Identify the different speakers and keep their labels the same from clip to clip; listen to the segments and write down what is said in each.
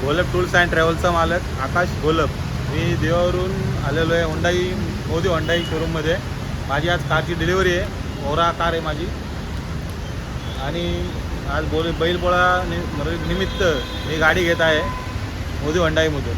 Speaker 1: Gholap tools and ट्रॅव्हलचा मालक आकाश घोलप. मी देवावरून आलेलो आहे मोदी होंडाई शोरूममध्ये. माझी आज कारची डिलिव्हरी आहे. ओरा कार आहे माझी. आणि आज बैलपोळा निमित्त मी गाडी घेत आहे मोदी होंडाईमधून.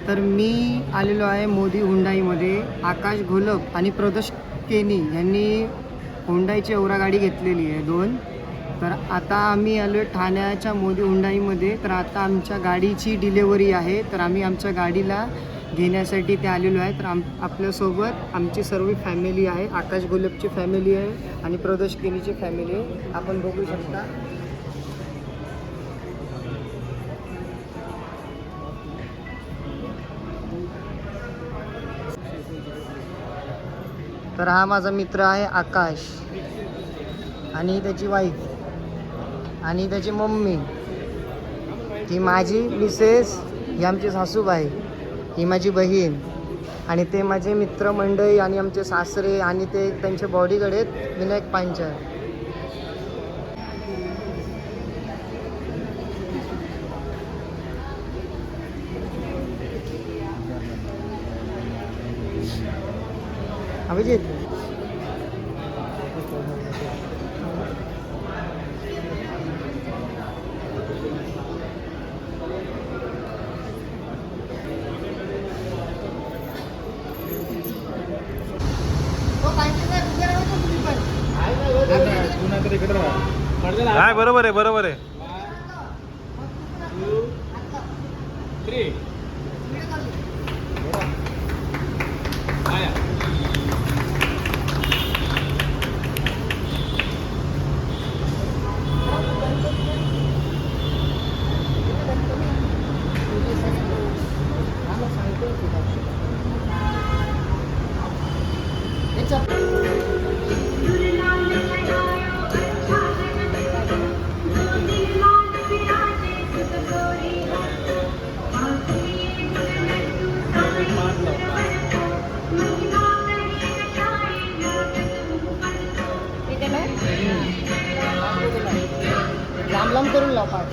Speaker 2: तर मी आलेलो आहे मोदी हुंडाईमध्ये. आकाश घोलप आणि प्रदोष केनी यांनी हुंडाईची ओरा गाडी घेतलेली आहे 2. तर आता आम्ही आलो आहे ठाण्याच्या मोदी हुंडाईमध्ये. तर आता आमच्या गाडीची डिलेवरी आहे. तर आम्ही आमच्या गाडीला घेण्यासाठी ते आलेलो आहे. तर आपल्यासोबत आमची सर्व फॅमिली आहे. आकाश घोलपची फॅमिली आहे आणि प्रदोष केनीची फॅमिली आहे. आपण बघू शकता. तर हा माझा मित्र आहे आकाश आणि त्याची वाईफ आणि त्याची मम्मी. ही माझी मिसेस, ही आमची सासूबाई, ही माझी बहीण आणि ते माझे मित्रमंडळी आणि आमचे सासरे आणि ते त्यांचे बॉडीगार्ड आहेत विनायक पांचाळ. अभिजित
Speaker 1: काय बरोबर आहे, बरोबर आहे.
Speaker 2: लांब लांब करून लाव पाठ.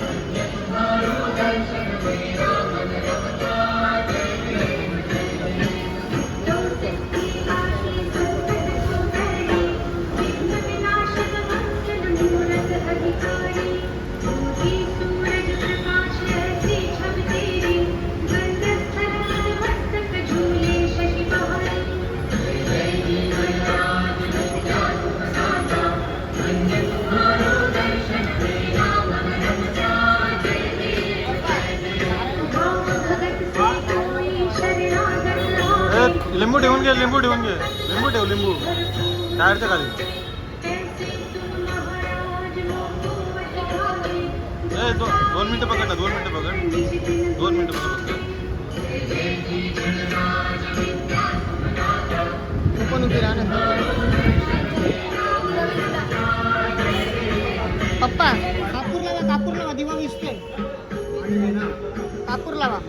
Speaker 1: लिंबू ठेवून घे, लिंबू ठेवून घे, लिंबू ठेव, लिंबू टायरच्या खाली. 2 मिनिटं पकड ना, 2 मिनिटं पकड, 2 मिनिटं पकड.
Speaker 2: पण उभी राहा ना पप्पा. कापूर लावा दिवा विसते. कापूर लावा.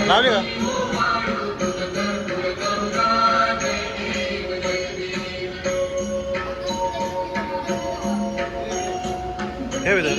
Speaker 1: लावली का? हे विचार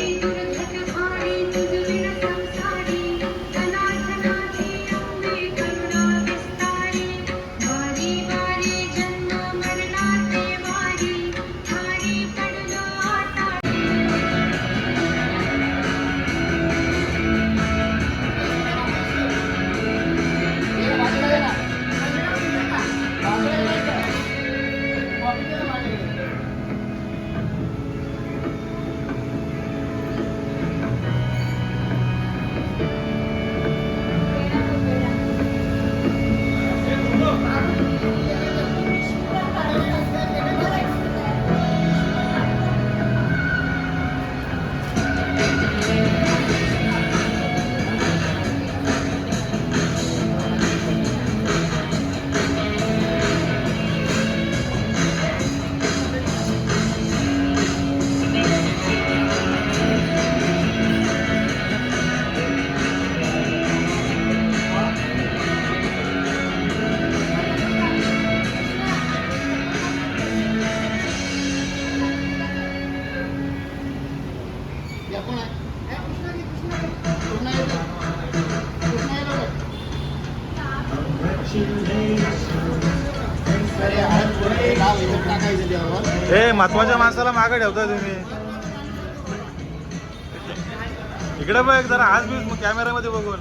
Speaker 1: हे महत्वाच्या माणसाला मागे ठेवता तुम्ही. इकडे बघ जरा आज बी कॅमेरामध्ये बघून.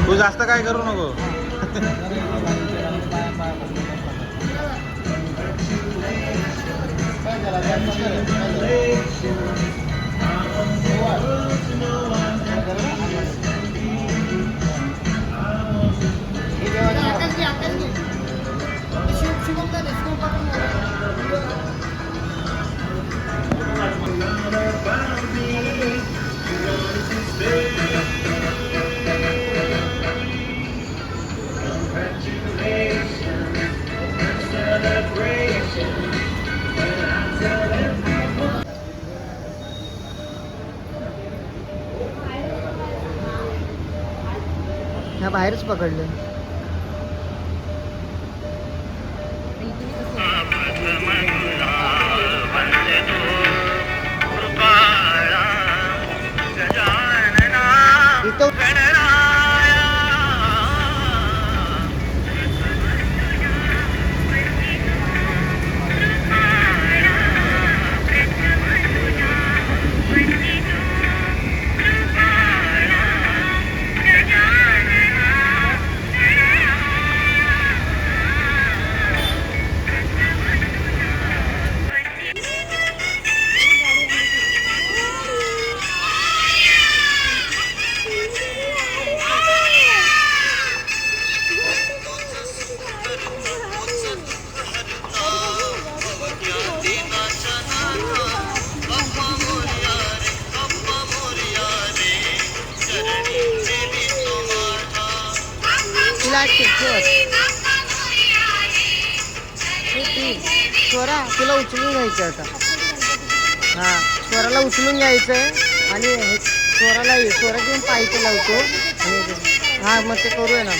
Speaker 1: तू जास्त काय करू नको.
Speaker 2: ह्या बाहेरच पकडलं. स्वरा तुला उचलून घ्यायचं आता. हा स्वराला उचलून घ्यायचं आणि स्वरा घेऊन पायथं लावतो. हा मग ते करूया ना.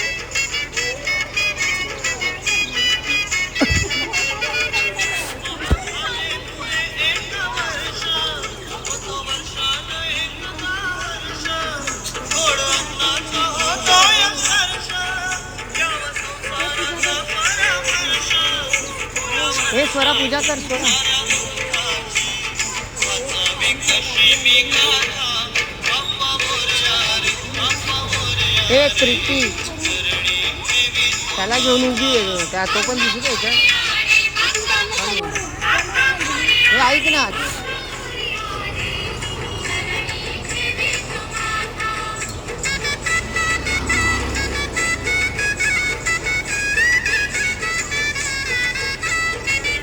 Speaker 2: हे स्वरा पूजा कर स्वरा. हे प्रीती त्याला घेऊन उभी आहे त्या तो पण दिसत आहे का. हे ऐक ना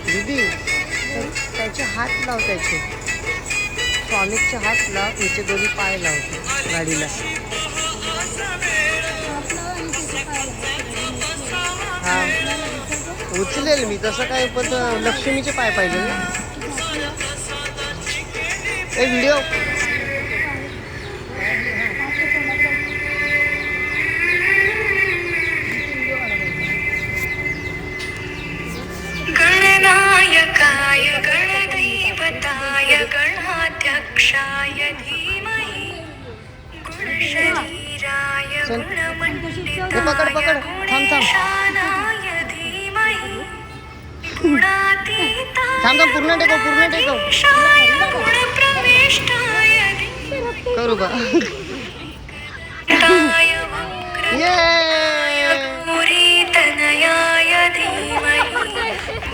Speaker 2: दीदी त्याचे हात लाव. त्याचे स्वामीचे हात लाव. याचे दोन्ही पाय लावतो गाडीला. हा उचलेल मी तसं काय पण लक्ष्मीचे पाय पाहिजे ना. एक व्हिडिओ
Speaker 3: गणनायकाय गणदैवताय गणाध्यक्षाय धीमहि गुणशरीराय गुणमण्डिताय गुणेशानाय धीमहि गुणातीताय
Speaker 2: पूर्ण टेकव
Speaker 3: गुणप्रविष्टाय
Speaker 2: करू का.
Speaker 3: गौरीतनयाय धीमहि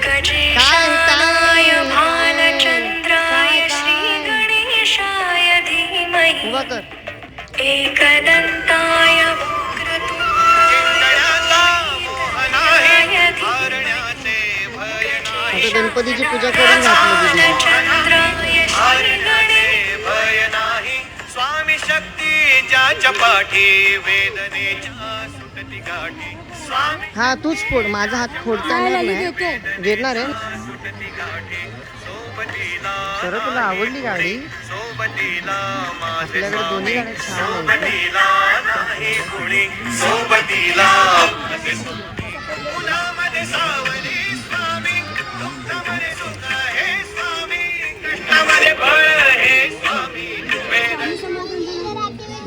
Speaker 3: गजेशानाय भालचन्द्राय श्रीगणेशाय धीमहि एकदन्ताय
Speaker 2: गणपतीची पूजा करून घातली.
Speaker 3: स्वामी शक्ती ज्याच्या पाठी वेदनेच्या सुटती
Speaker 2: हा तूच फोड, माझा हात फोडता येणार नाही. घेणार आहे सर. तुला आवडली गाडी? आपल्याकडे दोन्ही गाड्या छान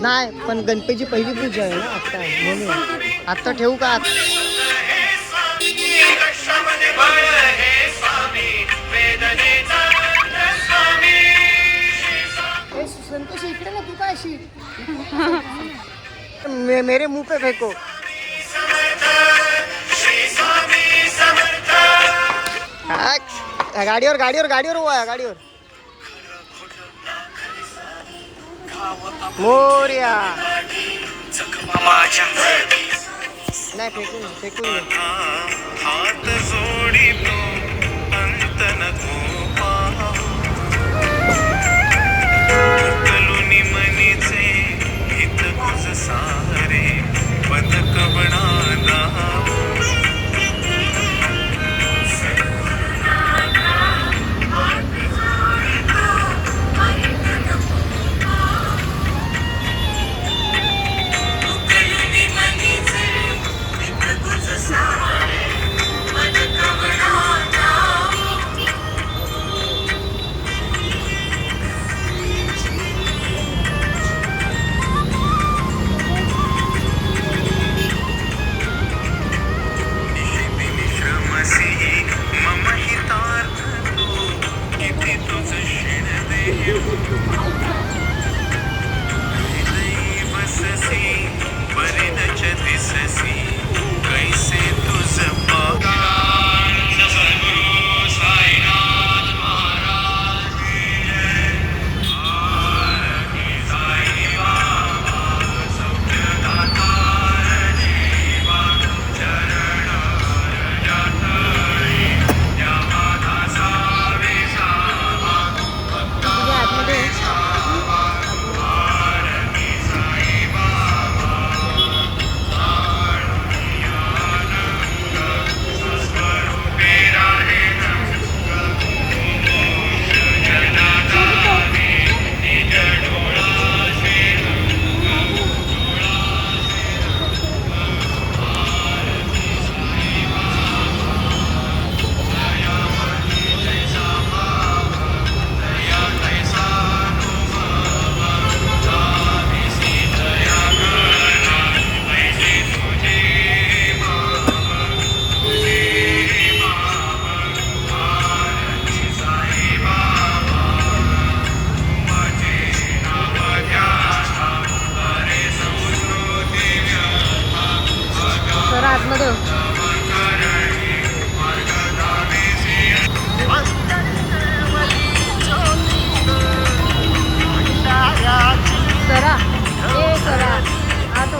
Speaker 2: नाही, पण गणपतीची पहिली पूजा आहे ना आता, म्हणून आता ठेवू का? संतोष इकडे ना, तू काय अशी मेरे मुंह पे फेको. गाडीवर गाडीवर गाडीवर उभा, गाडीवर. मोर्या नाही, फेकून फेकून
Speaker 4: हात जोडितो अंत नको कलुनी मनीचे हित तुझ सारे पदक बनाना.
Speaker 2: सरा ए सरा, आ तो